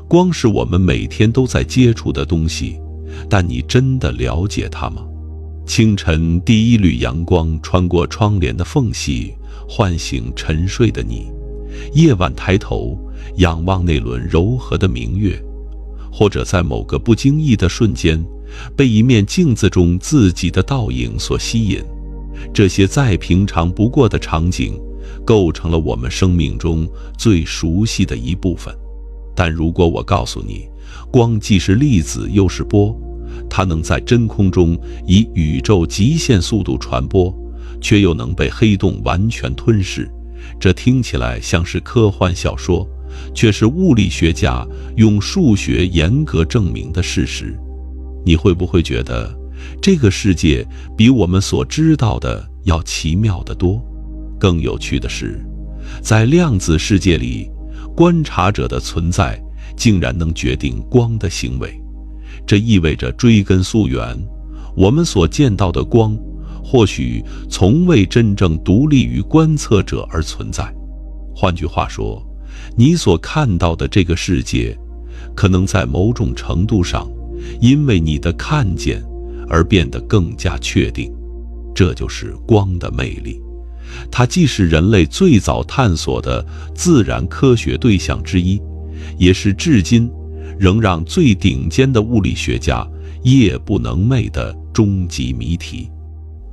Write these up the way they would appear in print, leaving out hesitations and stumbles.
光是我们每天都在接触的东西，但你真的了解它吗？清晨第一缕阳光穿过窗帘的缝隙，唤醒沉睡的你。夜晚抬头仰望那轮柔和的明月，或者在某个不经意的瞬间，被一面镜子中自己的倒影所吸引。这些再平常不过的场景，构成了我们生命中最熟悉的一部分。但如果我告诉你，光既是粒子又是波，它能在真空中以宇宙极限速度传播，却又能被黑洞完全吞噬，这听起来像是科幻小说，却是物理学家用数学严格证明的事实。你会不会觉得这个世界比我们所知道的要奇妙得多？更有趣的是，在量子世界里，观察者的存在竟然能决定光的行为。这意味着追根溯源，我们所见到的光或许从未真正独立于观测者而存在。换句话说，你所看到的这个世界，可能在某种程度上因为你的看见而变得更加确定。这就是光的魅力，它既是人类最早探索的自然科学对象之一，也是至今仍让最顶尖的物理学家夜不能寐的终极谜题。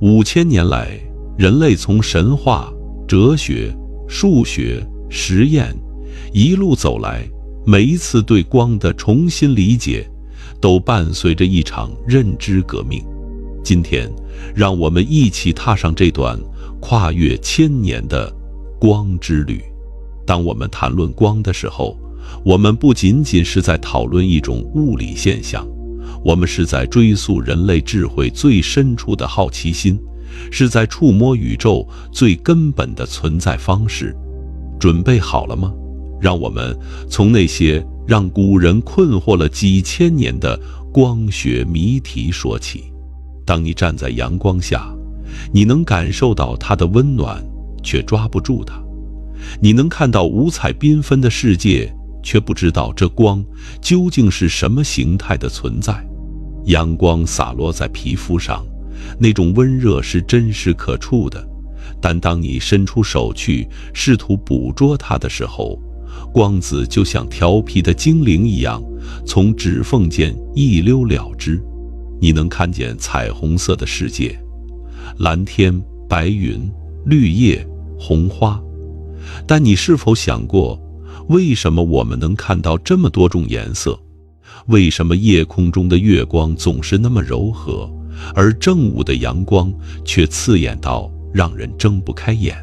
5000年来，人类从神话、哲学、数学、实验一路走来，每一次对光的重新理解，都伴随着一场认知革命。今天，让我们一起踏上这段跨越1000年的光之旅。当我们谈论光的时候，我们不仅仅是在讨论一种物理现象，我们是在追溯人类智慧最深处的好奇心，是在触摸宇宙最根本的存在方式。准备好了吗？让我们从那些让古人困惑了几千年的光学谜题说起。当你站在阳光下，你能感受到它的温暖，却抓不住它；你能看到五彩缤纷的世界，却不知道这光究竟是什么形态的存在。阳光洒落在皮肤上，那种温热是真实可触的，但当你伸出手去试图捕捉它的时候，光子就像调皮的精灵一样，从指缝间一溜了之。你能看见彩虹色的世界，蓝天、白云、绿叶、红花，但你是否想过，为什么我们能看到这么多种颜色？为什么夜空中的月光总是那么柔和，而正午的阳光却刺眼到让人睁不开眼？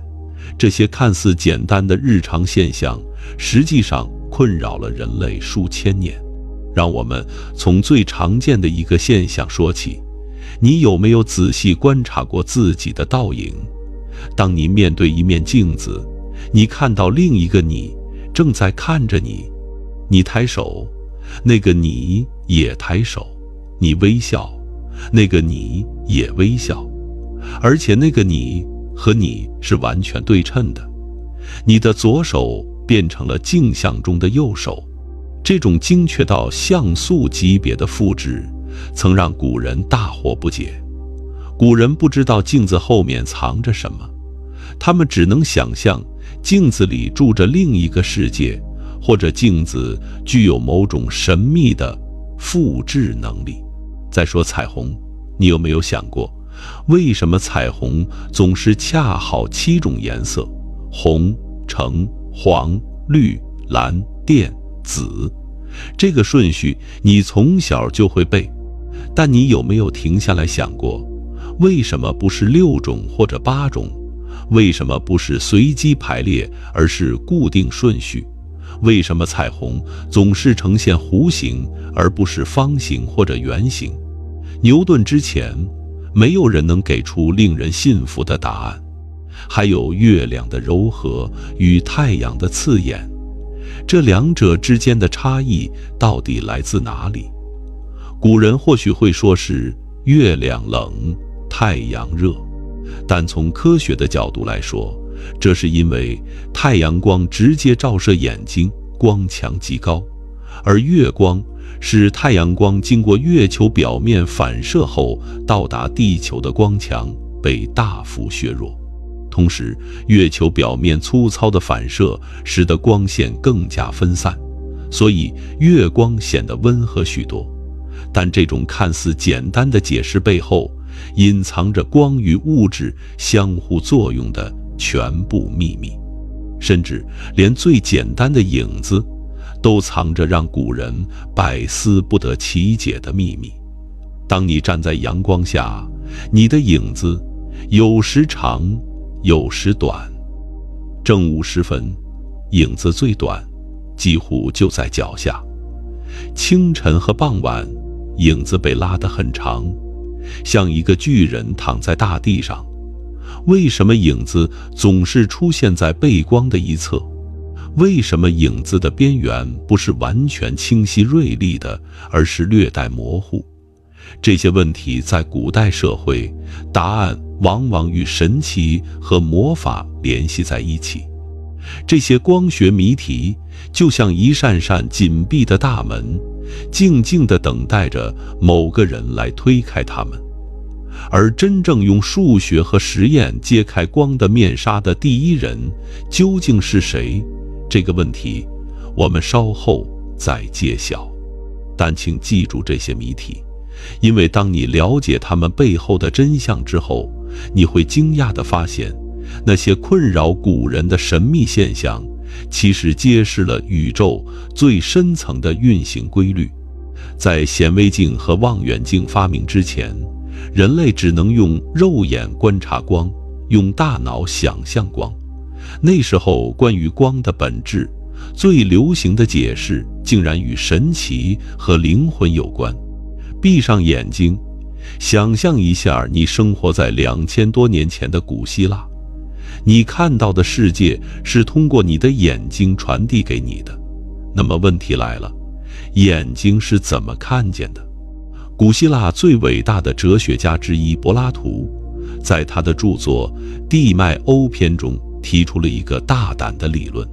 这些看似简单的日常现象，实际上困扰了人类数千年。让我们从最常见的一个现象说起。你有没有仔细观察过自己的倒影？当你面对一面镜子，你看到另一个你正在看着你。你抬手，那个你也抬手；你微笑，那个你也微笑。而且那个你和你是完全对称的，你的左手变成了镜像中的右手。这种精确到像素级别的复制，曾让古人大惑不解。古人不知道镜子后面藏着什么，他们只能想象镜子里住着另一个世界，或者镜子具有某种神秘的复制能力。再说彩虹，你有没有想过，为什么彩虹总是恰好7种颜色：红、橙、黄、绿、蓝、靛、紫？这个顺序你从小就会背，但你有没有停下来想过，为什么不是6种或者8种？为什么不是随机排列，而是固定顺序？为什么彩虹总是呈现弧形，而不是方形或者圆形？牛顿之前，没有人能给出令人信服的答案。还有月亮的柔和与太阳的刺眼，这两者之间的差异到底来自哪里？古人或许会说是月亮冷，太阳热，但从科学的角度来说，这是因为太阳光直接照射眼睛，光强极高，而月光是太阳光经过月球表面反射后到达地球的光强被大幅削弱。同时，月球表面粗糙的反射使得光线更加分散，所以月光显得温和许多。但这种看似简单的解释背后，隐藏着光与物质相互作用的全部秘密，甚至连最简单的影子都藏着让古人百思不得其解的秘密。当你站在阳光下，你的影子有时长，有时短。正午时分，影子最短，几乎就在脚下。清晨和傍晚，影子被拉得很长，像一个巨人躺在大地上。为什么影子总是出现在背光的一侧？为什么影子的边缘不是完全清晰锐利的，而是略带模糊？这些问题在古代社会，答案往往与神奇和魔法联系在一起。这些光学谜题就像一扇扇紧闭的大门，静静地等待着某个人来推开它们。而真正用数学和实验揭开光的面纱的第一人究竟是谁？这个问题我们稍后再揭晓。但请记住这些谜题，因为当你了解它们背后的真相之后，你会惊讶地发现，那些困扰古人的神秘现象其实揭示了宇宙最深层的运行规律。在显微镜和望远镜发明之前，人类只能用肉眼观察光，用大脑想象光。那时候关于光的本质，最流行的解释竟然与神奇和灵魂有关。闭上眼睛，想象一下你生活在2000多年前的古希腊，你看到的世界是通过你的眼睛传递给你的。那么问题来了，眼睛是怎么看见的？古希腊最伟大的哲学家之一柏拉图，在他的著作《地脉欧篇》中提出了一个大胆的理论。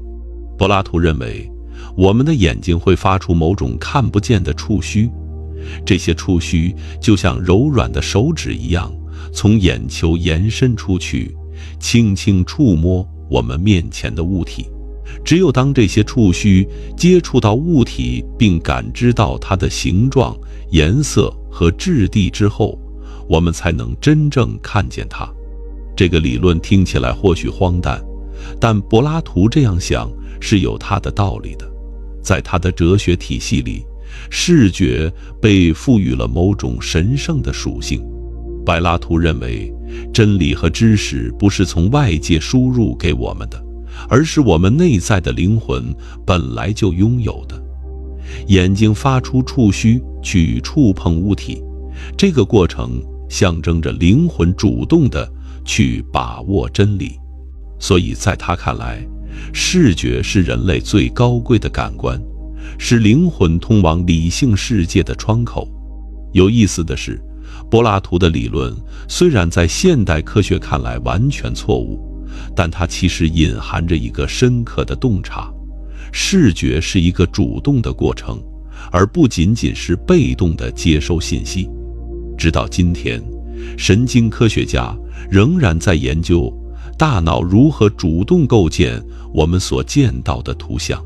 柏拉图认为，我们的眼睛会发出某种看不见的触须，这些触须就像柔软的手指一样，从眼球延伸出去，轻轻触摸我们面前的物体。只有当这些触须接触到物体并感知到它的形状、颜色和质地之后，我们才能真正看见它。这个理论听起来或许荒诞，但柏拉图这样想是有他的道理的。在他的哲学体系里，视觉被赋予了某种神圣的属性。柏拉图认为，真理和知识不是从外界输入给我们的，而是我们内在的灵魂本来就拥有的。眼睛发出触须去触碰物体，这个过程象征着灵魂主动地去把握真理。所以在他看来，视觉是人类最高贵的感官，是灵魂通往理性世界的窗口。有意思的是，柏拉图的理论虽然在现代科学看来完全错误，但它其实隐含着一个深刻的洞察：视觉是一个主动的过程，而不仅仅是被动的接收信息。直到今天，神经科学家仍然在研究大脑如何主动构建我们所见到的图像。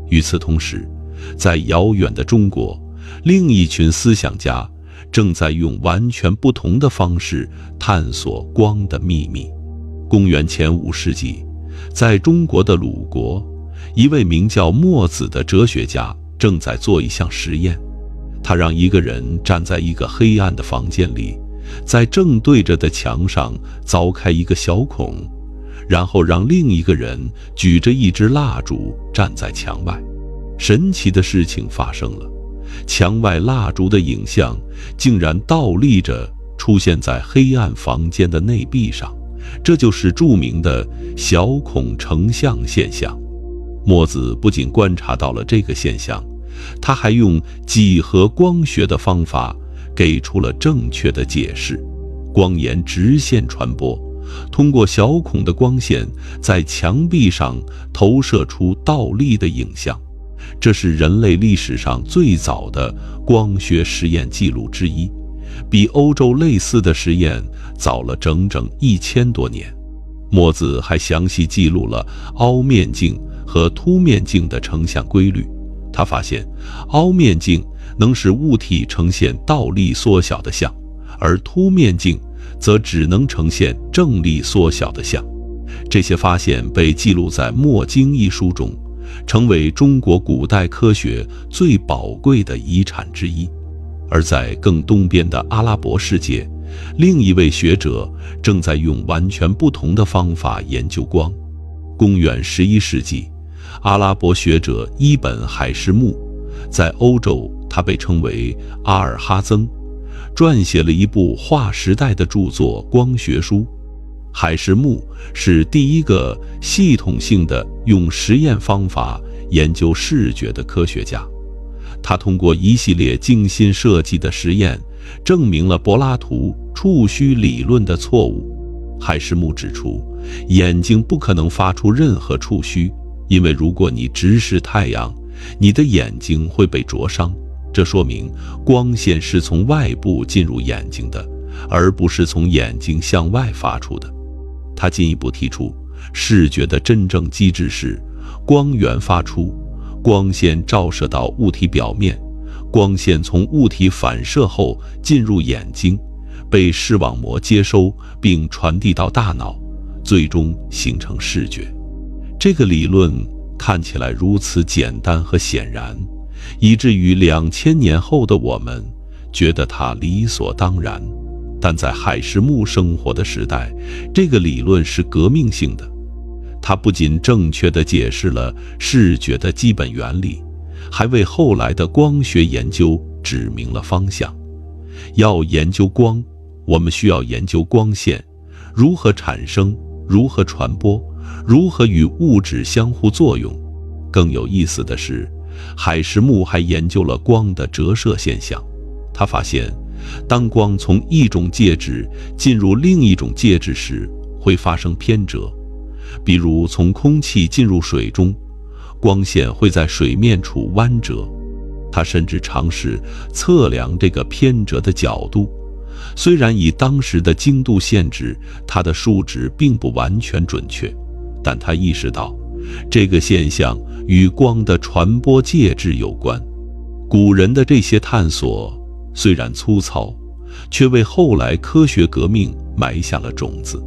与此同时，在遥远的中国，另一群思想家正在用完全不同的方式探索光的秘密。公元前5世纪，在中国的鲁国，一位名叫墨子的哲学家正在做一项实验。他让一个人站在一个黑暗的房间里，在正对着的墙上凿开一个小孔，然后让另一个人举着一支蜡烛站在墙外。神奇的事情发生了，墙外蜡烛的影像竟然倒立着出现在黑暗房间的内壁上，这就是著名的小孔成像现象。墨子不仅观察到了这个现象，他还用几何光学的方法给出了正确的解释。光沿直线传播，通过小孔的光线在墙壁上投射出倒立的影像。这是人类历史上最早的光学实验记录之一，比欧洲类似的实验早了整整1000多年。墨子还详细记录了凹面镜和凸面镜的成像规律。他发现，凹面镜能使物体呈现倒立缩小的像，而凸面镜则只能呈现正立缩小的像。这些发现被记录在《墨经》一书中，成为中国古代科学最宝贵的遗产之一。而在更东边的阿拉伯世界，另一位学者正在用完全不同的方法研究光。公元11世纪，阿拉伯学者伊本·海什木在欧洲，他被称为阿尔哈曾，撰写了一部划时代的著作《光学书》。海什木是第一个系统性的用实验方法研究视觉的科学家。他通过一系列精心设计的实验，证明了柏拉图触须理论的错误。海什木指出，眼睛不可能发出任何触须，因为如果你直视太阳，你的眼睛会被灼伤。这说明光线是从外部进入眼睛的，而不是从眼睛向外发出的。他进一步提出，视觉的真正机制是光源发出，光线照射到物体表面，光线从物体反射后进入眼睛，被视网膜接收并传递到大脑，最终形成视觉。这个理论看起来如此简单和显然，以至于2000年后的我们觉得它理所当然。但在海什木生活的时代，这个理论是革命性的。它不仅正确地解释了视觉的基本原理，还为后来的光学研究指明了方向。要研究光，我们需要研究光线如何产生，如何传播，如何与物质相互作用。更有意思的是，海什木还研究了光的折射现象。他发现，当光从一种介质进入另一种介质时，会发生偏折。比如从空气进入水中，光线会在水面处弯折。他甚至尝试测量这个偏折的角度，虽然以当时的精度限制，它的数值并不完全准确，但他意识到这个现象与光的传播介质有关。古人的这些探索虽然粗糙，却为后来科学革命埋下了种子。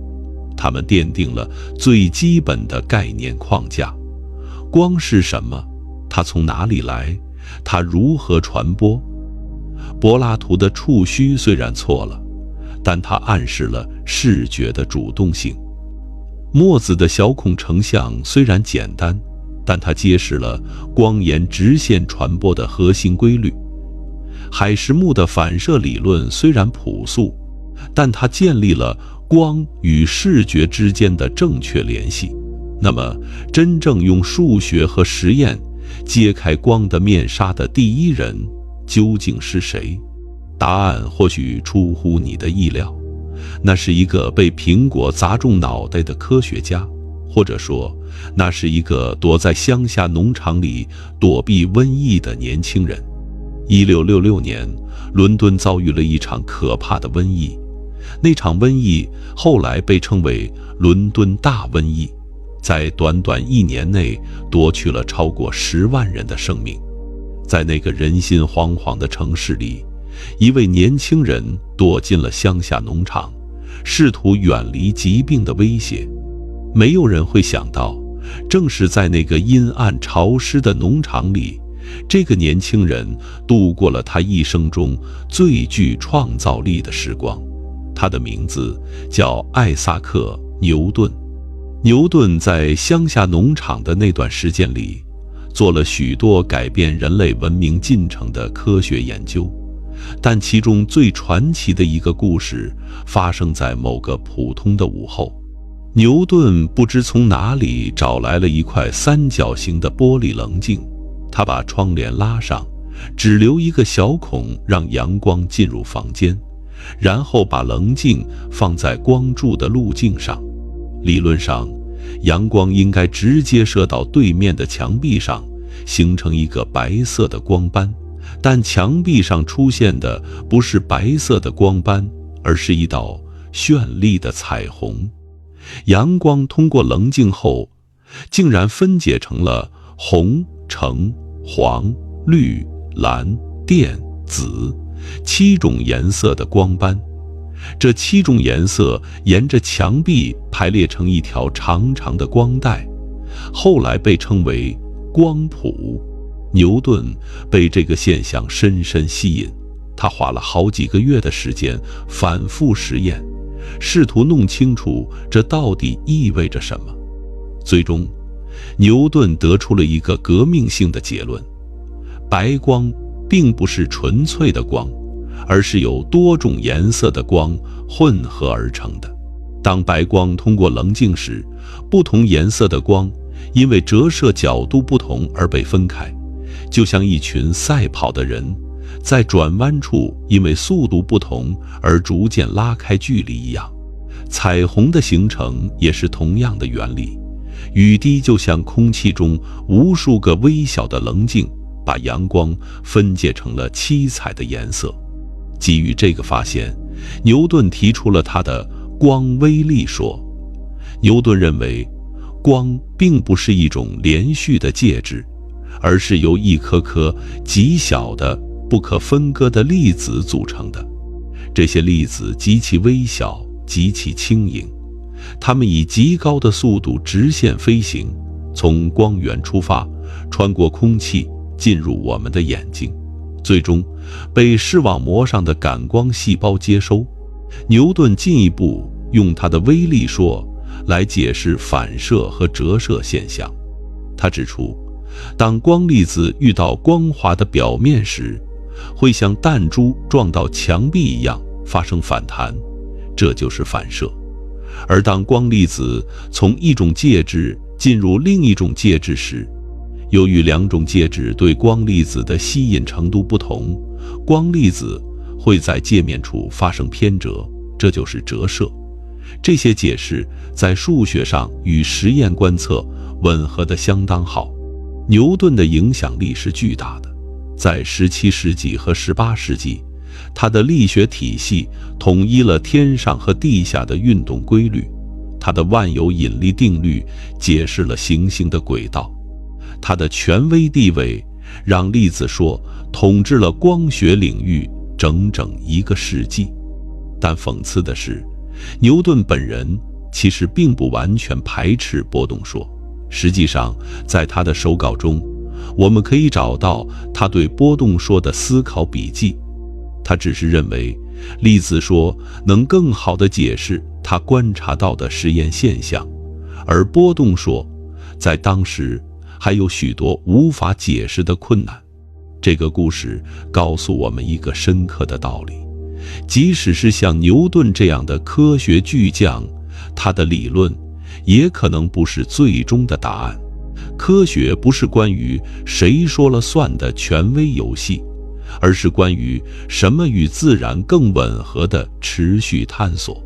他们奠定了最基本的概念框架：光是什么？它从哪里来？它如何传播？柏拉图的触须虽然错了，但它暗示了视觉的主动性。墨子的小孔成像虽然简单，但它揭示了光沿直线传播的核心规律。海什木的反射理论虽然朴素，但它建立了光与视觉之间的正确联系。那么，真正用数学和实验揭开光的面纱的第一人究竟是谁？答案或许出乎你的意料，那是一个被苹果砸中脑袋的科学家，或者说，那是一个躲在乡下农场里躲避瘟疫的年轻人。1666年，伦敦遭遇了一场可怕的瘟疫，那场瘟疫后来被称为伦敦大瘟疫，在短短1年内夺去了超过10万人的生命。在那个人心惶惶的城市里，一位年轻人躲进了乡下农场，试图远离疾病的威胁。没有人会想到，正是在那个阴暗潮湿的农场里，这个年轻人度过了他一生中最具创造力的时光。他的名字叫艾萨克·牛顿。牛顿在乡下农场的那段时间里，做了许多改变人类文明进程的科学研究，但其中最传奇的一个故事发生在某个普通的午后。牛顿不知从哪里找来了一块三角形的玻璃棱镜，他把窗帘拉上，只留一个小孔让阳光进入房间，然后把棱镜放在光柱的路径上。理论上，阳光应该直接射到对面的墙壁上，形成一个白色的光斑，但墙壁上出现的不是白色的光斑，而是一道绚丽的彩虹。阳光通过棱镜后，竟然分解成了红、橙、黄、绿、蓝、靛、紫7种颜色的光斑。这7种颜色沿着墙壁排列成一条长长的光带，后来被称为光谱。牛顿被这个现象深深吸引，他花了好几个月的时间反复实验，试图弄清楚这到底意味着什么。最终，牛顿得出了一个革命性的结论：白光并不是纯粹的光，而是由多种颜色的光混合而成的。当白光通过棱镜时，不同颜色的光因为折射角度不同而被分开，就像一群赛跑的人在转弯处因为速度不同而逐渐拉开距离一样。彩虹的形成也是同样的原理，雨滴就像空气中无数个微小的棱镜，把阳光分解成了7彩的颜色。基于这个发现，牛顿提出了他的光微粒说。牛顿认为，光并不是一种连续的介质，而是由一颗颗极小的不可分割的粒子组成的。这些粒子极其微小，极其轻盈，它们以极高的速度直线飞行，从光源出发，穿过空气，进入我们的眼睛，最终被视网膜上的感光细胞接收。牛顿进一步用他的微粒说来解释反射和折射现象。他指出，当光粒子遇到光滑的表面时，会像弹珠撞到墙壁一样发生反弹，这就是反射。而当光粒子从一种介质进入另一种介质时，由于2种介质对光粒子的吸引程度不同，光粒子会在界面处发生偏折，这就是折射。这些解释在数学上与实验观测吻合得相当好。牛顿的影响力是巨大的，在17世纪和18世纪，他的力学体系统一了天上和地下的运动规律，他的万有引力定律解释了行星的轨道，他的权威地位让粒子说统治了光学领域整整1个世纪。但讽刺的是，牛顿本人其实并不完全排斥波动说。实际上，在他的手稿中，我们可以找到他对波动说的思考笔记。他只是认为粒子说能更好地解释他观察到的实验现象，而波动说在当时还有许多无法解释的困难。这个故事告诉我们一个深刻的道理：即使是像牛顿这样的科学巨匠，他的理论也可能不是最终的答案。科学不是关于谁说了算的权威游戏，而是关于什么与自然更吻合的持续探索。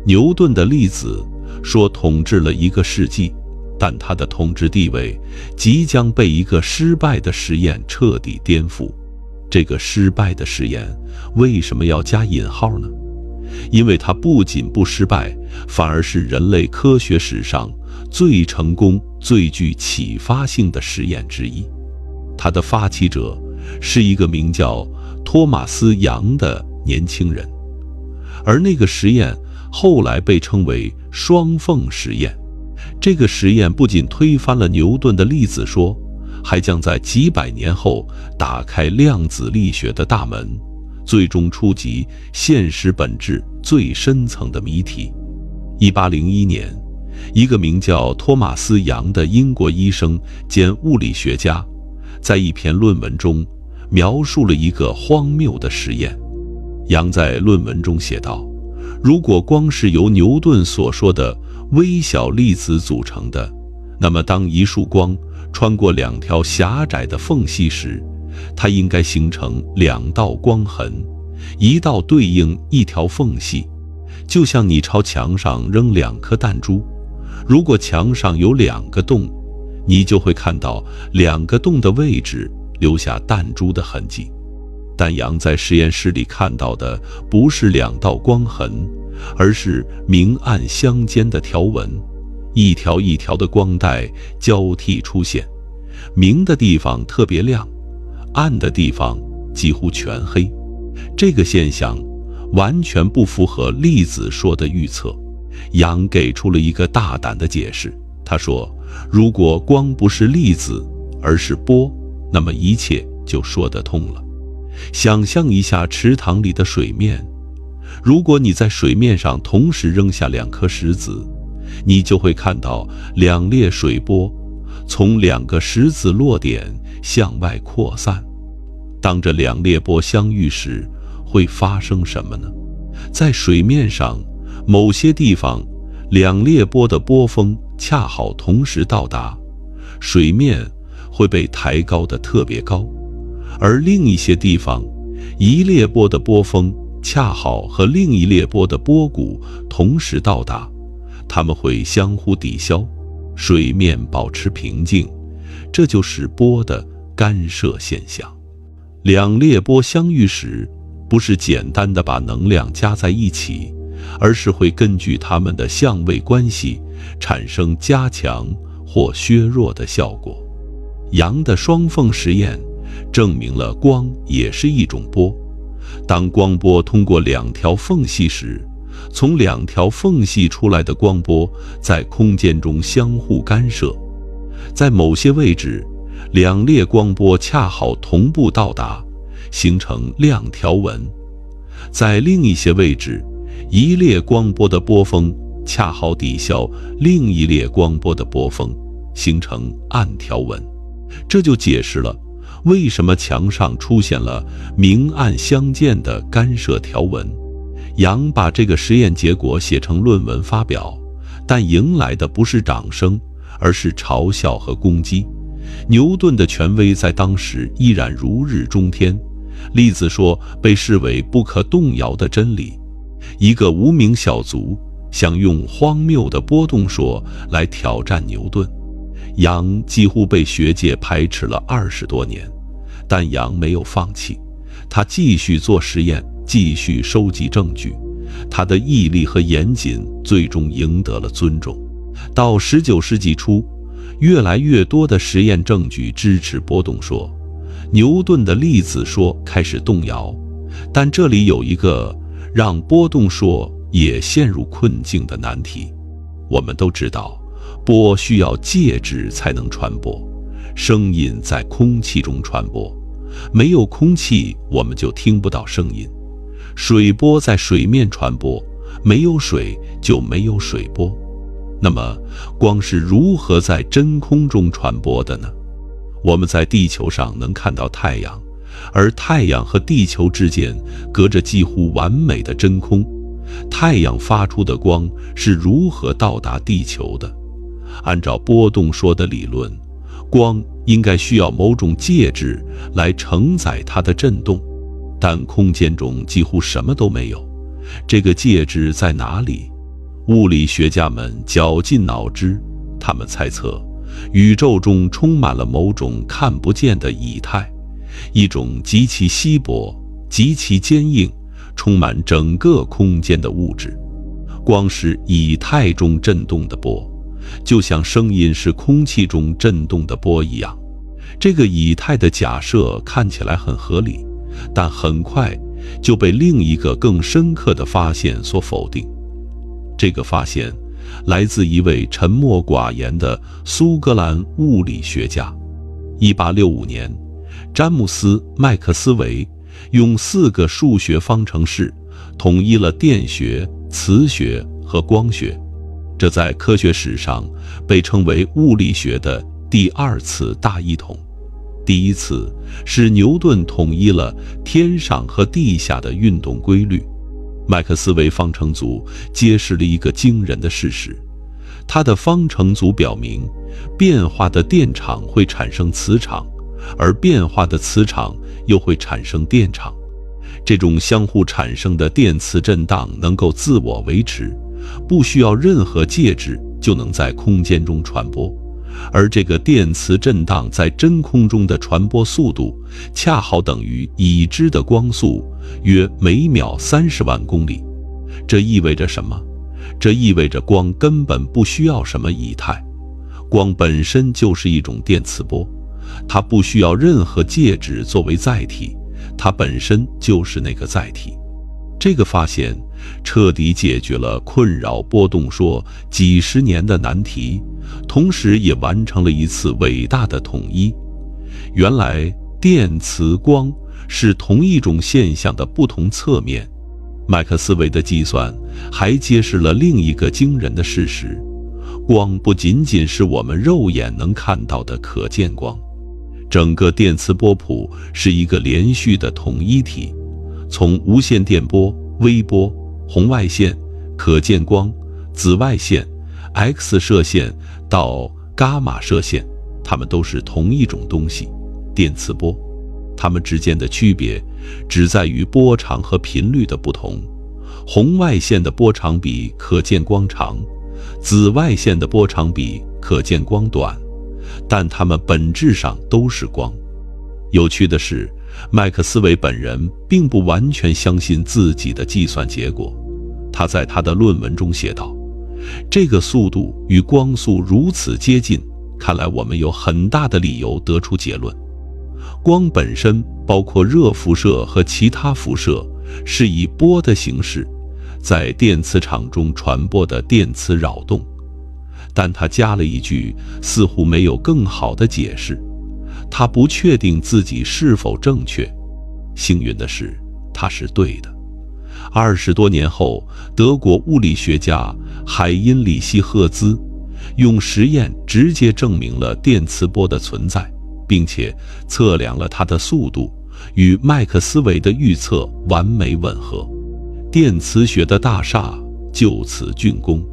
牛顿的粒子说统治了1个世纪，但他的统治地位即将被一个失败的实验彻底颠覆。这个失败的实验为什么要加引号呢？因为它不仅不失败，反而是人类科学史上最成功、最具启发性的实验之一。它的发起者是一个名叫托马斯·杨的年轻人，而那个实验后来被称为双缝实验。这个实验不仅推翻了牛顿的粒子说，还将在几百年后打开量子力学的大门，最终触及现实本质最深层的谜题。1801年，一个名叫托马斯·杨的英国医生兼物理学家，在一篇论文中描述了一个荒谬的实验。杨在论文中写道，如果光是由牛顿所说的微小粒子组成的，那么当一束光穿过2条狭窄的缝隙时，它应该形成2道光痕，一道对应1条缝隙，就像你朝墙上扔2颗弹珠，如果墙上有2个洞，你就会看到两个洞的位置留下弹珠的痕迹。但杨在实验室里看到的不是两道光痕，而是明暗相间的条纹，一条一条的光带交替出现，明的地方特别亮，暗的地方几乎全黑。这个现象完全不符合粒子说的预测。杨给出了一个大胆的解释，他说，如果光不是粒子，而是波，那么一切就说得通了。想象一下池塘里的水面，如果你在水面上同时扔下两颗石子，你就会看到两列水波从两个石子落点向外扩散。当这两列波相遇时，会发生什么呢？在水面上某些地方，两列波的波峰恰好同时到达，水面会被抬高得特别高，而另一些地方，一列波的波峰恰好和另一列波的波谷同时到达，它们会相互抵消，水面保持平静，这就是波的干涉现象。两列波相遇时，不是简单的把能量加在一起，而是会根据它们的相位关系产生加强或削弱的效果。杨的双缝实验证明了光也是一种波。当光波通过两条缝隙时，从两条缝隙出来的光波在空间中相互干涉，在某些位置，两列光波恰好同步到达，形成亮条纹；在另一些位置，一列光波的波峰恰好抵消另一列光波的波峰，形成暗条纹。这就解释了为什么墙上出现了明暗相间的干涉条纹。杨把这个实验结果写成论文发表，但迎来的不是掌声，而是嘲笑和攻击。牛顿的权威在当时依然如日中天，粒子说被视为不可动摇的真理。一个无名小卒想用荒谬的波动说来挑战牛顿。杨几乎被学界排斥了20多年，但杨没有放弃，他继续做实验，继续收集证据。他的毅力和严谨最终赢得了尊重。到19世纪初，越来越多的实验证据支持波动说，牛顿的粒子说开始动摇。但这里有一个让波动说也陷入困境的难题。我们都知道，波需要介质才能传播，声音在空气中传播，没有空气我们就听不到声音。水波在水面传播，没有水就没有水波。那么光是如何在真空中传播的呢？我们在地球上能看到太阳，而太阳和地球之间隔着几乎完美的真空。太阳发出的光是如何到达地球的？按照波动说的理论，光应该需要某种介质来承载它的振动，但空间中几乎什么都没有。这个介质在哪里？物理学家们绞尽脑汁，他们猜测宇宙中充满了某种看不见的以太，一种极其稀薄、极其坚硬、充满整个空间的物质。光是以太中振动的波，就像声音是空气中振动的波一样。这个以太的假设看起来很合理，但很快就被另一个更深刻的发现所否定。这个发现来自一位沉默寡言的苏格兰物理学家。1865年，詹姆斯·麦克斯韦用4个数学方程式统一了电学、磁学和光学。这在科学史上被称为物理学的第2次大一统。第一次是牛顿统一了天上和地下的运动规律。麦克斯韦方程组揭示了一个惊人的事实，它的方程组表明，变化的电场会产生磁场，而变化的磁场又会产生电场。这种相互产生的电磁震荡能够自我维持，不需要任何介质就能在空间中传播。而这个电磁震荡在真空中的传播速度恰好等于已知的光速，约每秒30万公里。这意味着什么？这意味着光根本不需要什么以太，光本身就是一种电磁波，它不需要任何介质作为载体，它本身就是那个载体。这个发现彻底解决了困扰波动说几十年的难题，同时也完成了一次伟大的统一。原来电磁光是同一种现象的不同侧面。麦克斯韦的计算还揭示了另一个惊人的事实：光不仅仅是我们肉眼能看到的可见光，整个电磁波谱是一个连续的统一体，从无线电波、微波、红外线、可见光、紫外线、X 射线到伽马射线，它们都是同一种东西——电磁波。它们之间的区别只在于波长和频率的不同。红外线的波长比可见光长，紫外线的波长比可见光短，但它们本质上都是光。有趣的是，麦克斯韦本人并不完全相信自己的计算结果。他在他的论文中写道：这个速度与光速如此接近，看来我们有很大的理由得出结论。光本身包括热辐射和其他辐射，是以波的形式在电磁场中传播的电磁扰动。但他加了一句似乎没有更好的解释，他不确定自己是否正确。幸运的是，他是对的。20多年后，德国物理学家海因里希·赫兹用实验直接证明了电磁波的存在，并且测量了它的速度，与麦克斯韦的预测完美吻合。电磁学的大厦就此竣工。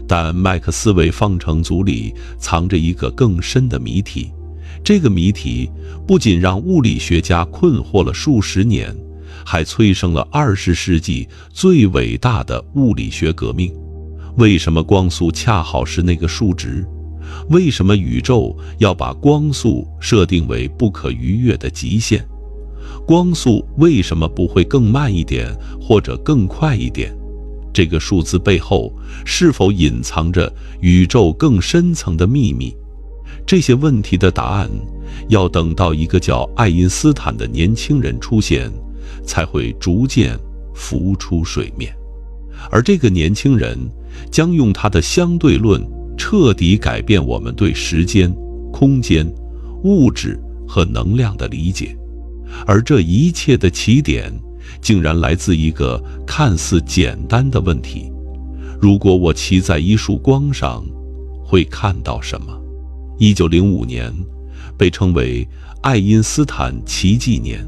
但麦克斯韦方程组里藏着一个更深的谜题，这个谜题不仅让物理学家困惑了数十年，还催生了20世纪最伟大的物理学革命。为什么光速恰好是那个数值？为什么宇宙要把光速设定为不可逾越的极限？光速为什么不会更慢一点，或者更快一点？这个数字背后是否隐藏着宇宙更深层的秘密？这些问题的答案要等到一个叫爱因斯坦的年轻人出现，才会逐渐浮出水面。而这个年轻人将用他的相对论彻底改变我们对时间、空间、物质和能量的理解。而这一切的起点竟然来自一个看似简单的问题：如果我骑在一束光上，会看到什么？1905年被称为爱因斯坦奇迹年。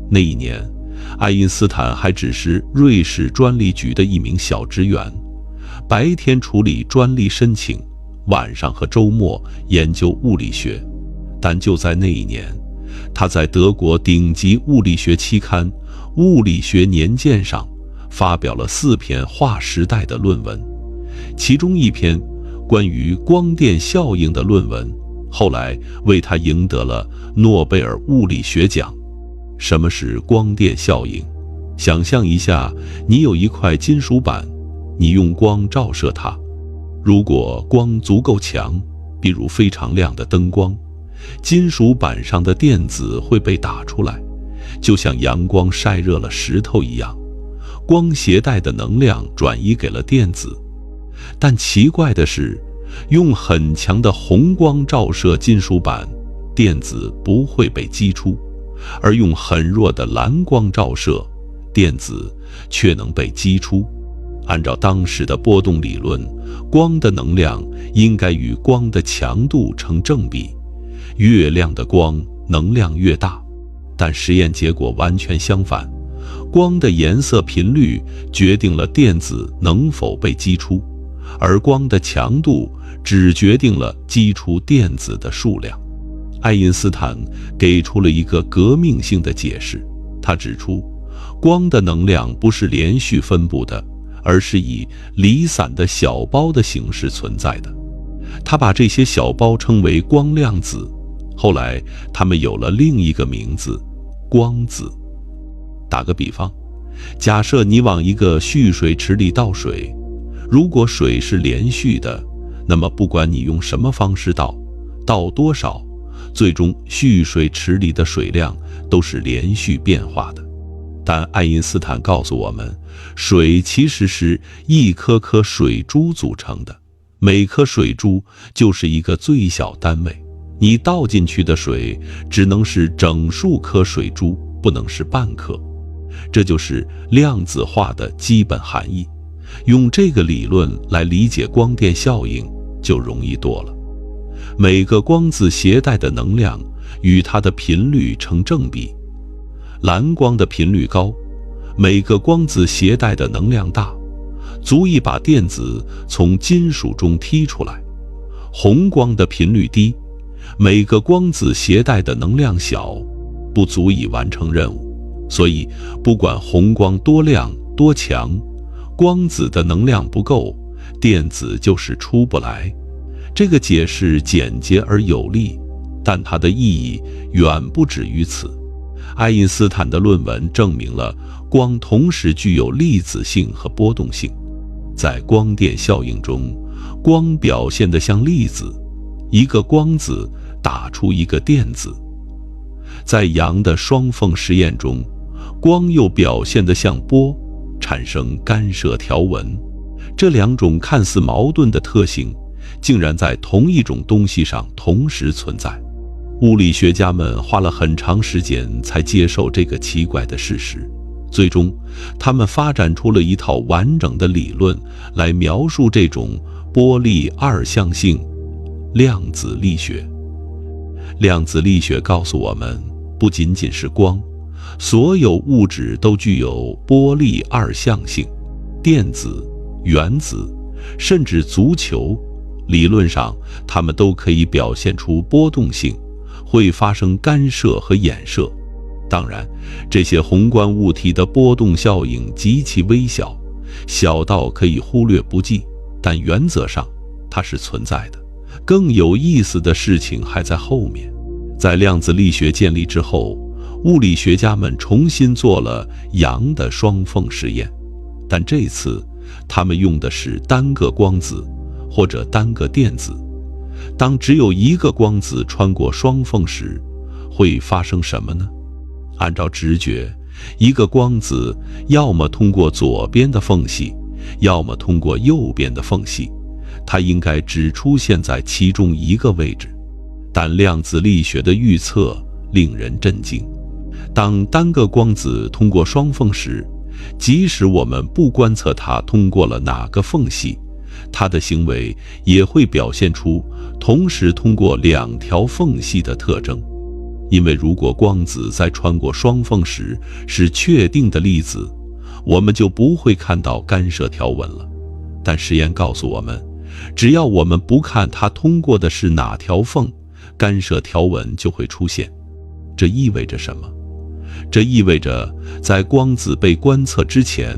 那一年，爱因斯坦还只是瑞士专利局的一名小职员，白天处理专利申请，晚上和周末研究物理学。但就在那一年，他在德国顶级物理学期刊《物理学年鉴》上发表了4篇划时代的论文，其中一篇关于光电效应的论文，后来为他赢得了诺贝尔物理学奖。什么是光电效应？想象一下，你有一块金属板，你用光照射它，如果光足够强，比如非常亮的灯光，金属板上的电子会被打出来，就像阳光晒热了石头一样，光携带的能量转移给了电子。但奇怪的是，用很强的红光照射金属板，电子不会被击出，而用很弱的蓝光照射，电子却能被击出。按照当时的波动理论，光的能量应该与光的强度成正比，越亮的光能量越大。但实验结果完全相反，光的颜色频率决定了电子能否被击出，而光的强度只决定了击出电子的数量。爱因斯坦给出了一个革命性的解释，他指出，光的能量不是连续分布的，而是以离散的小包的形式存在的。他把这些小包称为光量子，后来他们有了另一个名字——光子。打个比方，假设你往一个蓄水池里倒水，如果水是连续的，那么不管你用什么方式倒多少，最终蓄水池里的水量都是连续变化的。但爱因斯坦告诉我们，水其实是一颗颗水珠组成的，每颗水珠就是一个最小单位，你倒进去的水只能是整数颗水珠，不能是半颗。这就是量子化的基本含义。用这个理论来理解光电效应就容易多了。每个光子携带的能量与它的频率成正比，蓝光的频率高，每个光子携带的能量大，足以把电子从金属中踢出来；红光的频率低，每个光子携带的能量小，不足以完成任务。所以不管红光多亮多强，光子的能量不够，电子就是出不来。这个解释简洁而有力，但它的意义远不止于此。爱因斯坦的论文证明了光同时具有粒子性和波动性。在光电效应中，光表现得像粒子，一个光子打出一个电子。在杨的双缝实验中，光又表现得像波，产生干涉条纹。这两种看似矛盾的特性，竟然在同一种东西上同时存在。物理学家们花了很长时间才接受这个奇怪的事实，最终他们发展出了一套完整的理论来描述这种波粒二象性——量子力学。量子力学告诉我们，不仅仅是光，所有物质都具有波粒二象性，电子、原子，甚至足球，理论上它们都可以表现出波动性，会发生干涉和衍射。当然，这些宏观物体的波动效应极其微小，小到可以忽略不计，但原则上它是存在的。更有意思的事情还在后面。在量子力学建立之后，物理学家们重新做了杨的双缝实验，但这次他们用的是单个光子或者单个电子。当只有一个光子穿过双缝时，会发生什么呢？按照直觉，一个光子要么通过左边的缝隙，要么通过右边的缝隙，它应该只出现在其中一个位置。但量子力学的预测令人震惊。当单个光子通过双缝时，即使我们不观测它通过了哪个缝隙，它的行为也会表现出同时通过两条缝隙的特征。因为如果光子在穿过双缝时是确定的粒子，我们就不会看到干涉条纹了。但实验告诉我们，只要我们不看它通过的是哪条缝，干涉条纹就会出现。这意味着什么？这意味着在光子被观测之前，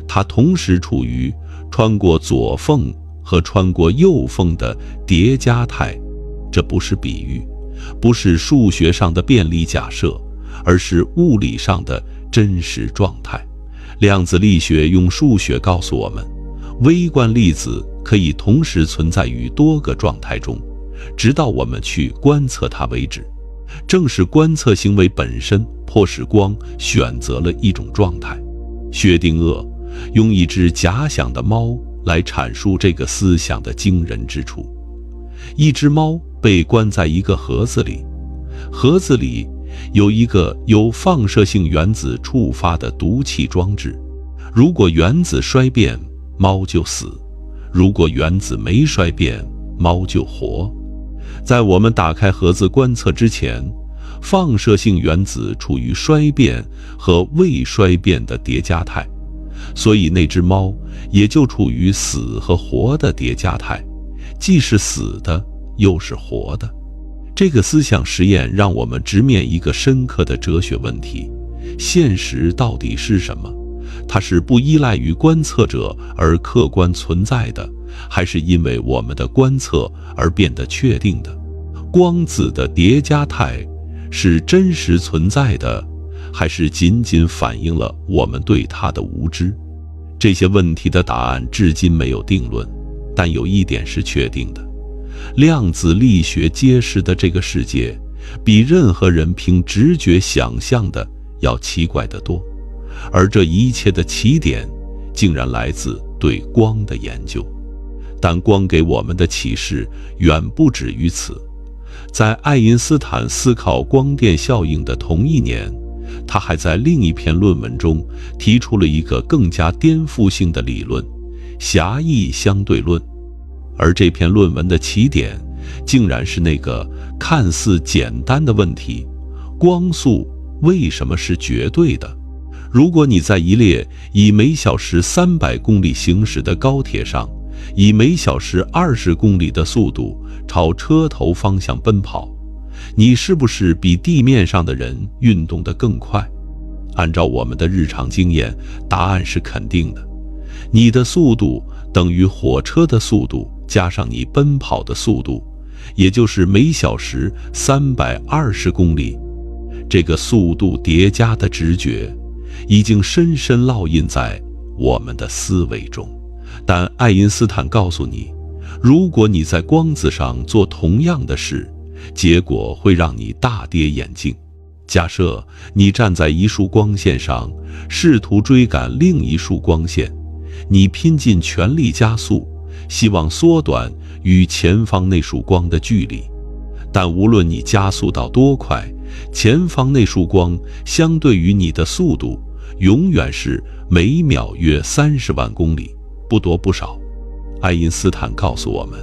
它同时处于穿过左缝和穿过右缝的叠加态。这不是比喻，不是数学上的便利假设，而是物理上的真实状态。量子力学用数学告诉我们，微观粒子可以同时存在于多个状态中，直到我们去观测它为止。正是观测行为本身迫使光选择了一种状态。薛定谔用一只假想的猫来阐述这个思想的惊人之处。一只猫被关在一个盒子里，盒子里有一个由放射性原子触发的毒气装置。如果原子衰变，猫就死；如果原子没衰变，猫就活。在我们打开盒子观测之前，放射性原子处于衰变和未衰变的叠加态，所以那只猫也就处于死和活的叠加态，既是死的，又是活的。这个思想实验让我们直面一个深刻的哲学问题：现实到底是什么？它是不依赖于观测者而客观存在的，还是因为我们的观测而变得确定的？光子的叠加态是真实存在的，还是仅仅反映了我们对它的无知？这些问题的答案至今没有定论，但有一点是确定的：量子力学揭示的这个世界，比任何人凭直觉想象的要奇怪得多。而这一切的起点，竟然来自对光的研究。但光给我们的启示远不止于此。在爱因斯坦思考光电效应的同一年，他还在另一篇论文中提出了一个更加颠覆性的理论——狭义相对论。而这篇论文的起点，竟然是那个看似简单的问题：光速为什么是绝对的？如果你在一列以每小时300公里行驶的高铁上，以每小时20公里的速度朝车头方向奔跑，你是不是比地面上的人运动得更快？按照我们的日常经验，答案是肯定的。你的速度等于火车的速度加上你奔跑的速度，也就是每小时320公里。这个速度叠加的直觉已经深深烙印在我们的思维中。但爱因斯坦告诉你，如果你在光子上做同样的事，结果会让你大跌眼镜。假设你站在一束光线上，试图追赶另一束光线，你拼尽全力加速，希望缩短与前方那束光的距离。但无论你加速到多快，前方那束光相对于你的速度永远是每秒约30万公里，不多不少。爱因斯坦告诉我们，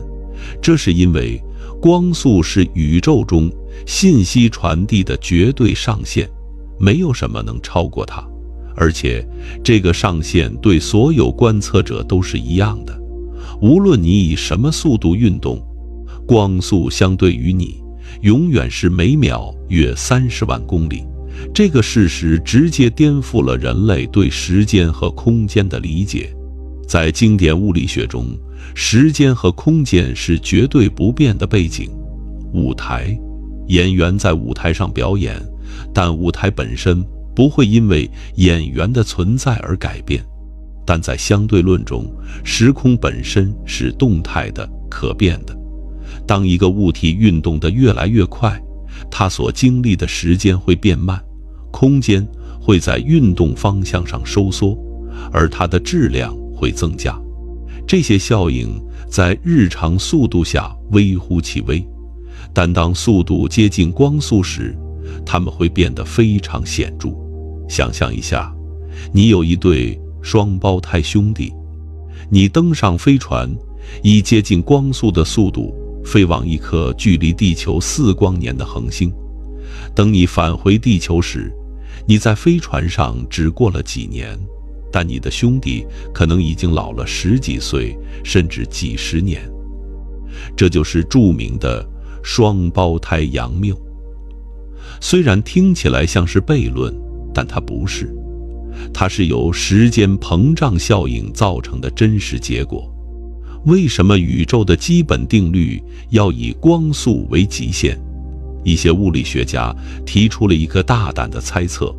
这是因为光速是宇宙中信息传递的绝对上限，没有什么能超过它，而且这个上限对所有观测者都是一样的。无论你以什么速度运动，光速相对于你永远是每秒约30万公里。这个事实直接颠覆了人类对时间和空间的理解。在经典物理学中，时间和空间是绝对不变的背景。舞台，演员在舞台上表演，但舞台本身不会因为演员的存在而改变。但在相对论中，时空本身是动态的、可变的。当一个物体运动得越来越快，它所经历的时间会变慢，空间会在运动方向上收缩，而它的质量会增加。这些效应在日常速度下微乎其微，但当速度接近光速时，它们会变得非常显著。想象一下，你有一对双胞胎兄弟，你登上飞船，以接近光速的速度飞往一颗距离地球4光年的恒星。等你返回地球时，你在飞船上只过了几年，但你的兄弟可能已经老了10几岁，甚至几十年。这就是著名的双胞胎杨谬。虽然听起来像是悖论，但它不是，它是由时间膨胀效应造成的真实结果。为什么宇宙的基本定律要以光速为极限？一些物理学家提出了一个大胆的猜测：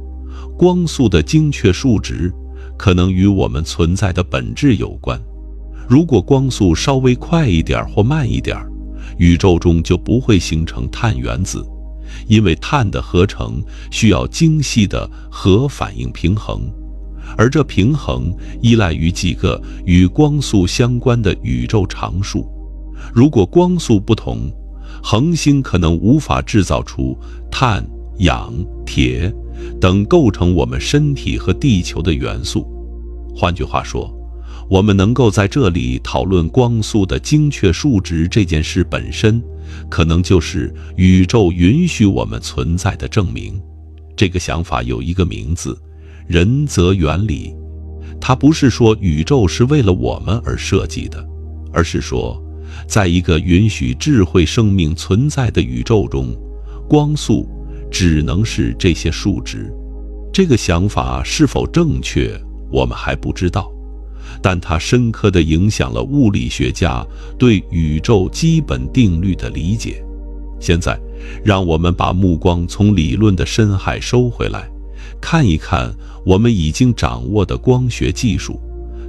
光速的精确数值可能与我们存在的本质有关。如果光速稍微快一点或慢一点，宇宙中就不会形成碳原子，因为碳的合成需要精细的核反应平衡，而这平衡依赖于几个与光速相关的宇宙常数。如果光速不同，恒星可能无法制造出碳、氧、铁等构成我们身体和地球的元素。换句话说，我们能够在这里讨论光速的精确数值这件事本身，可能就是宇宙允许我们存在的证明。这个想法有一个名字：人则原理。它不是说宇宙是为了我们而设计的，而是说，在一个允许智慧生命存在的宇宙中，光速只能是这些数值。这个想法是否正确，我们还不知道。但它深刻地影响了物理学家对宇宙基本定律的理解。现在，让我们把目光从理论的深海收回来，看一看我们已经掌握的光学技术。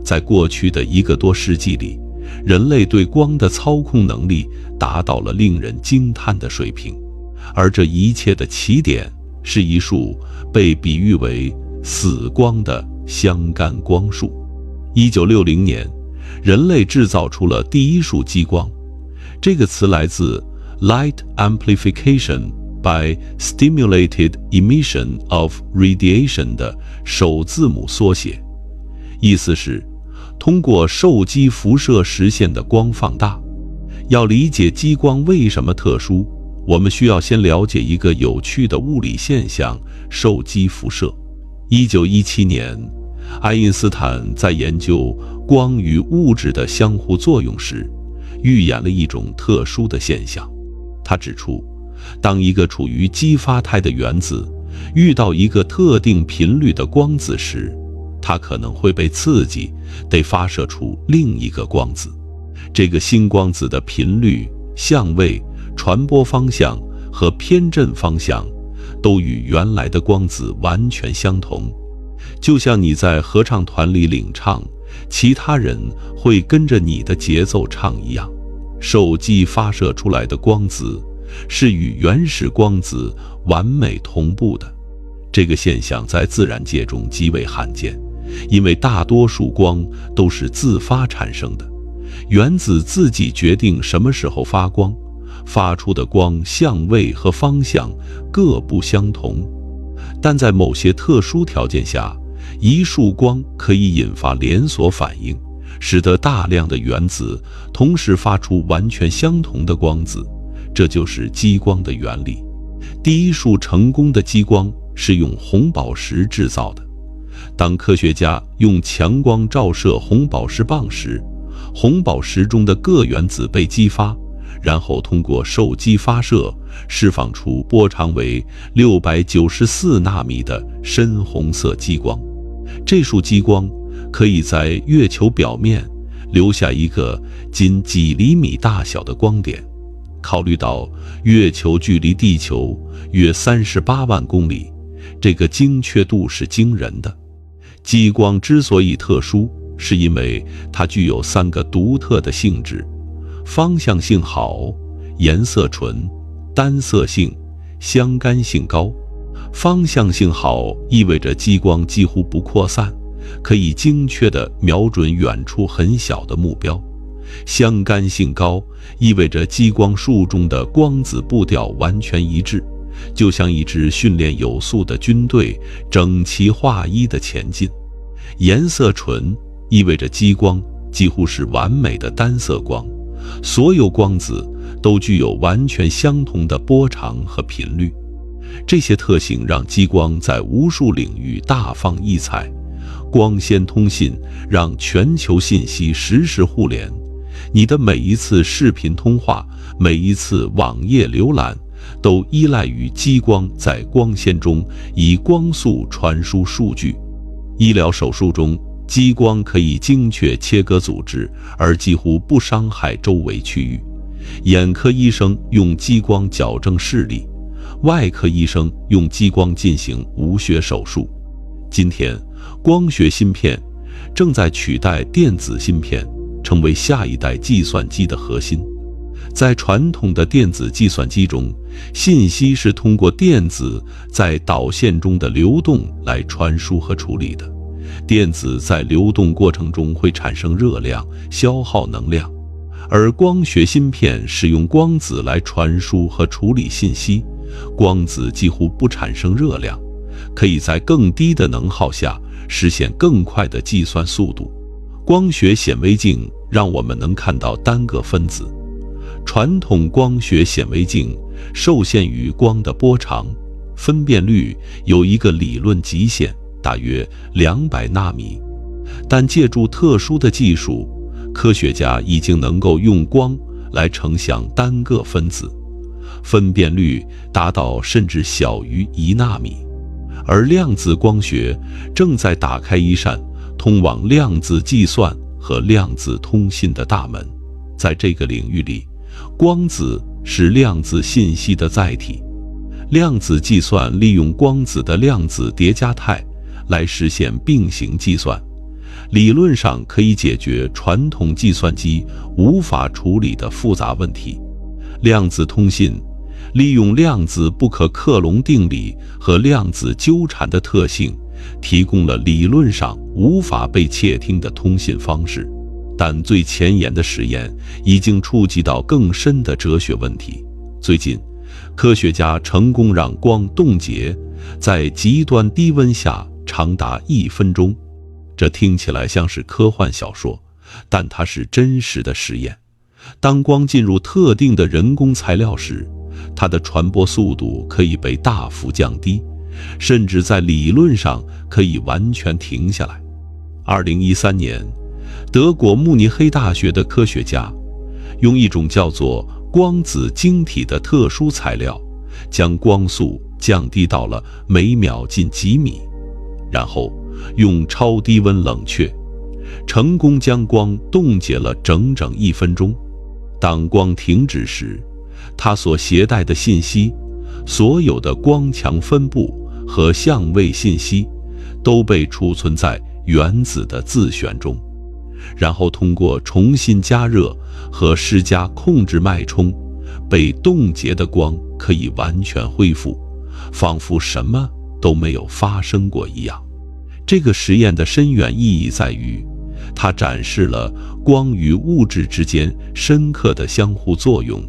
在过去的1个多世纪里，人类对光的操控能力达到了令人惊叹的水平，而这一切的起点是一束被比喻为死光的相干光束。1960年，人类制造出了第一束激光，这个词来自 Light Amplification by Stimulated Emission of Radiation 的首字母缩写，意思是通过受激辐射实现的光放大。要理解激光为什么特殊，我们需要先了解一个有趣的物理现象——受激辐射。1917年，爱因斯坦在研究光与物质的相互作用时，预言了一种特殊的现象。他指出，当一个处于激发态的原子遇到一个特定频率的光子时，它可能会被刺激，得发射出另一个光子。这个新光子的频率、相位、传播方向和偏振方向都与原来的光子完全相同。就像你在合唱团里领唱，其他人会跟着你的节奏唱一样，受激发射出来的光子是与原始光子完美同步的。这个现象在自然界中极为罕见，因为大多数光都是自发产生的，原子自己决定什么时候发光，发出的光相位和方向各不相同。但在某些特殊条件下，一束光可以引发连锁反应，使得大量的原子同时发出完全相同的光子，这就是激光的原理。第一束成功的激光是用红宝石制造的。当科学家用强光照射红宝石棒时，红宝石中的各原子被激发，然后通过受激发射释放出波长为694纳米的深红色激光。这束激光可以在月球表面留下一个仅几厘米大小的光点。考虑到月球距离地球约38万公里，这个精确度是惊人的。激光之所以特殊，是因为它具有3个独特的性质：方向性好、颜色纯、单色性、相干性高。方向性好意味着激光几乎不扩散，可以精确地瞄准远处很小的目标。相干性高意味着激光束中的光子步调完全一致，就像一支训练有素的军队整齐划一地前进。颜色纯意味着激光几乎是完美的单色光，所有光子都具有完全相同的波长和频率。这些特性让激光在无数领域大放异彩。光纤通信让全球信息实时互联，你的每一次视频通话、每一次网页浏览都依赖于激光在光纤中以光速传输数据。医疗手术中，激光可以精确切割组织，而几乎不伤害周围区域。眼科医生用激光矫正视力，外科医生用激光进行无血手术。今天，光学芯片正在取代电子芯片，成为下一代计算机的核心。在传统的电子计算机中，信息是通过电子在导线中的流动来传输和处理的。电子在流动过程中会产生热量，消耗能量，而光学芯片使用光子来传输和处理信息。光子几乎不产生热量，可以在更低的能耗下实现更快的计算速度。光学显微镜让我们能看到单个分子。传统光学显微镜受限于光的波长，分辨率有一个理论极限，大约200纳米。但借助特殊的技术，科学家已经能够用光来成像单个分子，分辨率达到甚至小于1纳米。而量子光学正在打开一扇通往量子计算和量子通信的大门。在这个领域里，光子是量子信息的载体。量子计算利用光子的量子叠加态来实现并行计算，理论上可以解决传统计算机无法处理的复杂问题。量子通信利用量子不可克隆定理和量子纠缠的特性，提供了理论上无法被窃听的通信方式。但最前沿的实验已经触及到更深的哲学问题。最近，科学家成功让光冻结在极端低温下长达1分钟。这听起来像是科幻小说，但它是真实的实验。当光进入特定的人工材料时，它的传播速度可以被大幅降低，甚至在理论上可以完全停下来。2013年，德国慕尼黑大学的科学家用一种叫做光子晶体的特殊材料，将光速降低到了每秒近几米，然后用超低温冷却，成功将光冻结了整整1分钟。当光停止时，它所携带的信息，所有的光强分布和相位信息都被储存在原子的自旋中，然后通过重新加热和施加控制脉冲，被冻结的光可以完全恢复，仿佛什么都没有发生过一样。这个实验的深远意义在于，它展示了光与物质之间深刻的相互作用。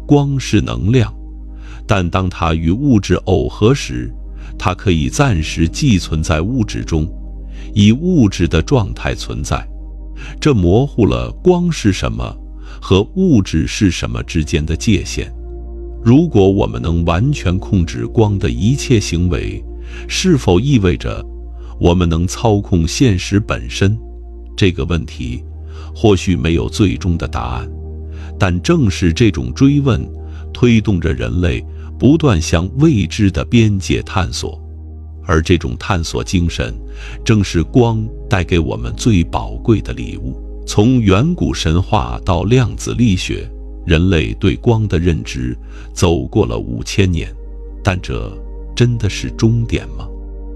光是能量，但当它与物质耦合时，它可以暂时寄存在物质中，以物质的状态存在。这模糊了光是什么和物质是什么之间的界限。如果我们能完全控制光的一切行为，是否意味着我们能操控现实本身？这个问题或许没有最终的答案，但正是这种追问推动着人类不断向未知的边界探索，而这种探索精神正是光带给我们最宝贵的礼物。从远古神话到量子力学，人类对光的认知走过了5000年，但这真的是终点吗？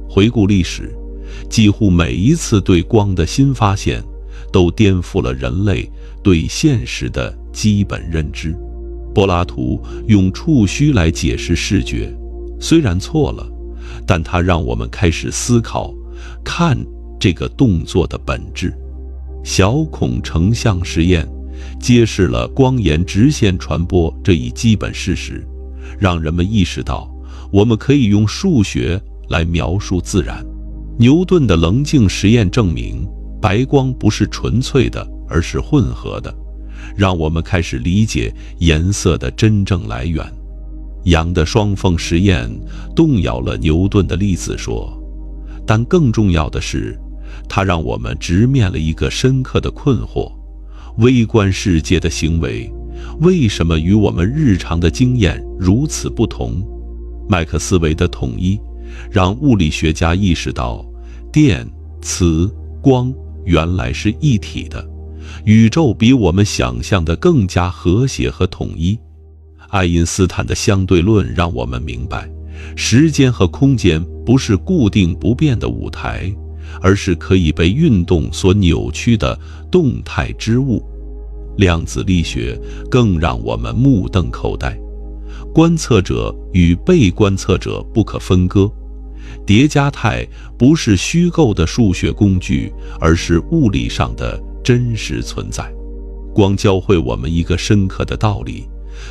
回顾历史，几乎每一次对光的新发现都颠覆了人类对现实的基本认知。柏拉图用触须来解释视觉，虽然错了，但它让我们开始思考看这个动作的本质。小孔成像实验揭示了光沿直线传播这一基本事实，让人们意识到我们可以用数学来描述自然。牛顿的棱镜实验证明，白光不是纯粹的，而是混合的，让我们开始理解颜色的真正来源。阳的双缝实验动摇了牛顿的粒子说，但更重要的是，它让我们直面了一个深刻的困惑：微观世界的行为为什么与我们日常的经验如此不同？麦克斯韦的统一让物理学家意识到，电、磁、光原来是一体的，宇宙比我们想象的更加和谐和统一。爱因斯坦的相对论让我们明白，时间和空间不是固定不变的舞台，而是可以被运动所扭曲的动态之物。量子力学更让我们目瞪口呆，观测者与被观测者不可分割。叠加态不是虚构的数学工具，而是物理上的真实存在。光教会我们一个深刻的道理：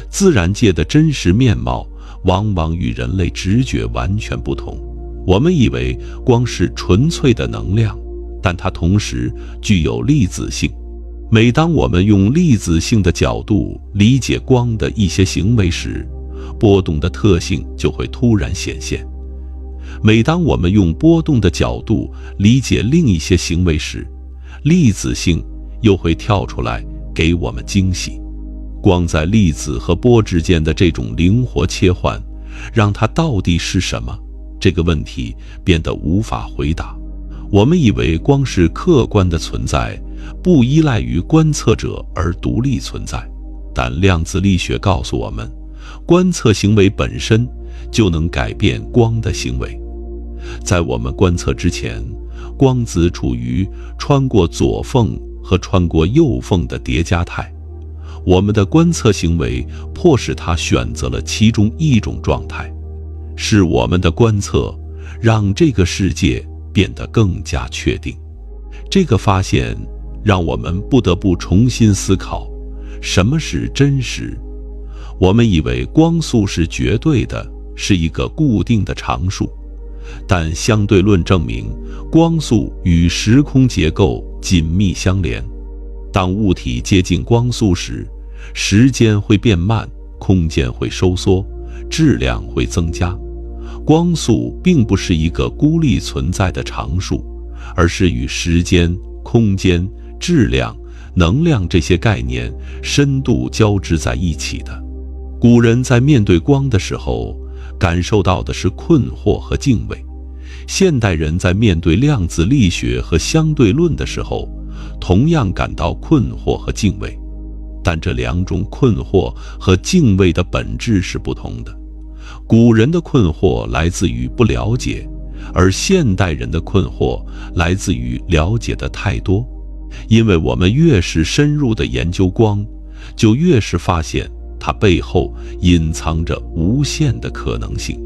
自然界的真实面貌往往与人类直觉完全不同。我们以为光是纯粹的能量，但它同时具有粒子性。每当我们用粒子性的角度理解光的一些行为时，波动的特性就会突然显现。每当我们用波动的角度理解另一些行为时，粒子性又会跳出来给我们惊喜。光在粒子和波之间的这种灵活切换，让它到底是什么？这个问题变得无法回答。我们以为光是客观的存在，不依赖于观测者而独立存在。但量子力学告诉我们，观测行为本身就能改变光的行为。在我们观测之前，光子处于穿过左缝和穿过右缝的叠加态。我们的观测行为迫使它选择了其中一种状态，是我们的观测让这个世界变得更加确定。这个发现让我们不得不重新思考什么是真实。我们以为光速是绝对的，是一个固定的常数，但相对论证明光速与时空结构紧密相连。当物体接近光速时，时间会变慢，空间会收缩，质量会增加。光速并不是一个孤立存在的常数，而是与时间、空间、质量、能量这些概念深度交织在一起的。古人在面对光的时候，感受到的是困惑和敬畏。现代人在面对量子力学和相对论的时候，同样感到困惑和敬畏。但这两种困惑和敬畏的本质是不同的。古人的困惑来自于不了解，而现代人的困惑来自于了解的太多。因为我们越是深入地研究光，就越是发现它背后隐藏着无限的可能性。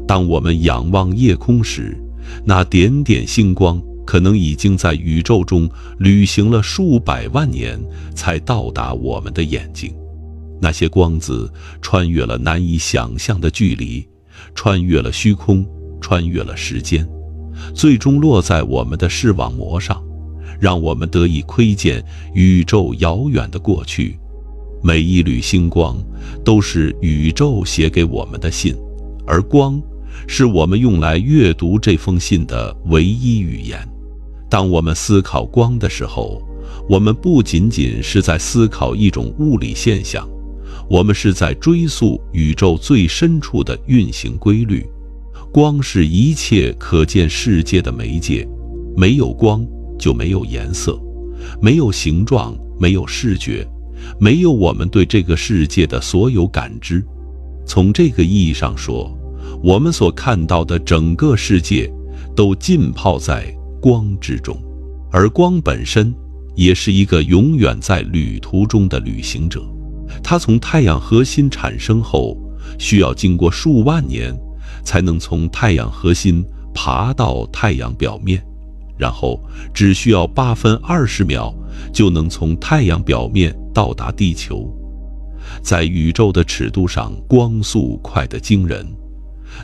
当我们仰望夜空时，那点点星光可能已经在宇宙中旅行了数百万年，才到达我们的眼睛。那些光子穿越了难以想象的距离，穿越了虚空，穿越了时间，最终落在我们的视网膜上，让我们得以窥见宇宙遥远的过去。每一缕星光都是宇宙写给我们的信，而光是我们用来阅读这封信的唯一语言。当我们思考光的时候，我们不仅仅是在思考一种物理现象，我们是在追溯宇宙最深处的运行规律。光是一切可见世界的媒介，没有光就没有颜色，没有形状，没有视觉，没有我们对这个世界的所有感知。从这个意义上说，我们所看到的整个世界都浸泡在光之中，而光本身也是一个永远在旅途中的旅行者。它从太阳核心产生后，需要经过数万年，才能从太阳核心爬到太阳表面，然后只需要8分20秒就能从太阳表面到达地球。在宇宙的尺度上，光速快得惊人，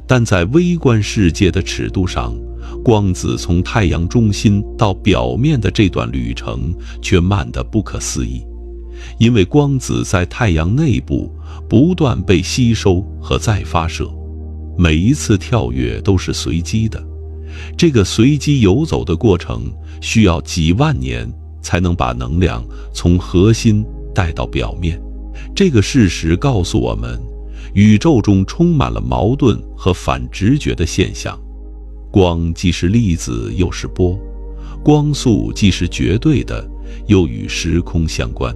但在微观世界的尺度上，光子从太阳中心到表面的这段旅程却慢得不可思议。因为光子在太阳内部不断被吸收和再发射，每一次跳跃都是随机的。这个随机游走的过程需要几万年才能把能量从核心带到表面。这个事实告诉我们，宇宙中充满了矛盾和反直觉的现象。光既是粒子又是波，光速既是绝对的，又与时空相关。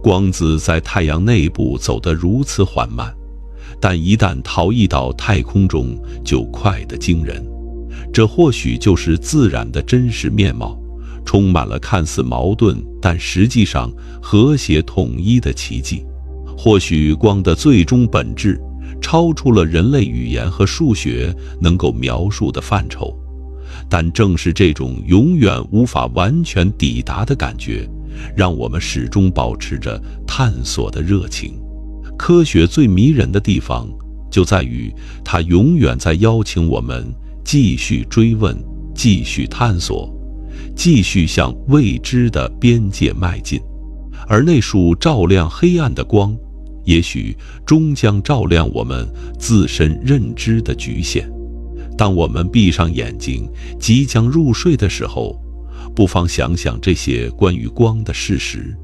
光子在太阳内部走得如此缓慢，但一旦逃逸到太空中就快得惊人。这或许就是自然的真实面貌，充满了看似矛盾但实际上和谐统一的奇迹。或许光的最终本质超出了人类语言和数学能够描述的范畴，但正是这种永远无法完全抵达的感觉，让我们始终保持着探索的热情。科学最迷人的地方就在于，它永远在邀请我们继续追问，继续探索，继续向未知的边界迈进。而那束照亮黑暗的光，也许终将照亮我们自身认知的局限。当我们闭上眼睛，即将入睡的时候，不妨想想这些关于光的事实。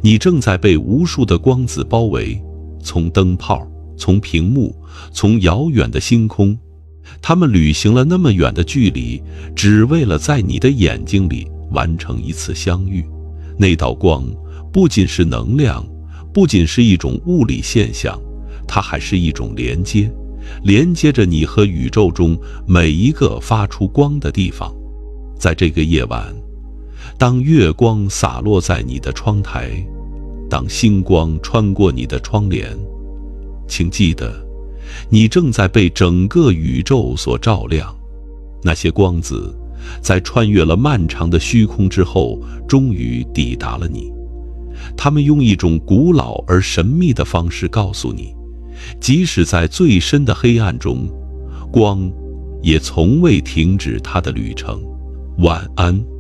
你正在被无数的光子包围，从灯泡，从屏幕，从遥远的星空，他们旅行了那么远的距离，只为了在你的眼睛里完成一次相遇。那道光不仅是能量，不仅是一种物理现象，它还是一种连接，连接着你和宇宙中每一个发出光的地方。在这个夜晚，当月光洒落在你的窗台，当星光穿过你的窗帘，请记得，你正在被整个宇宙所照亮。那些光子在穿越了漫长的虚空之后，终于抵达了你。他们用一种古老而神秘的方式告诉你，即使在最深的黑暗中，光也从未停止它的旅程。晚安。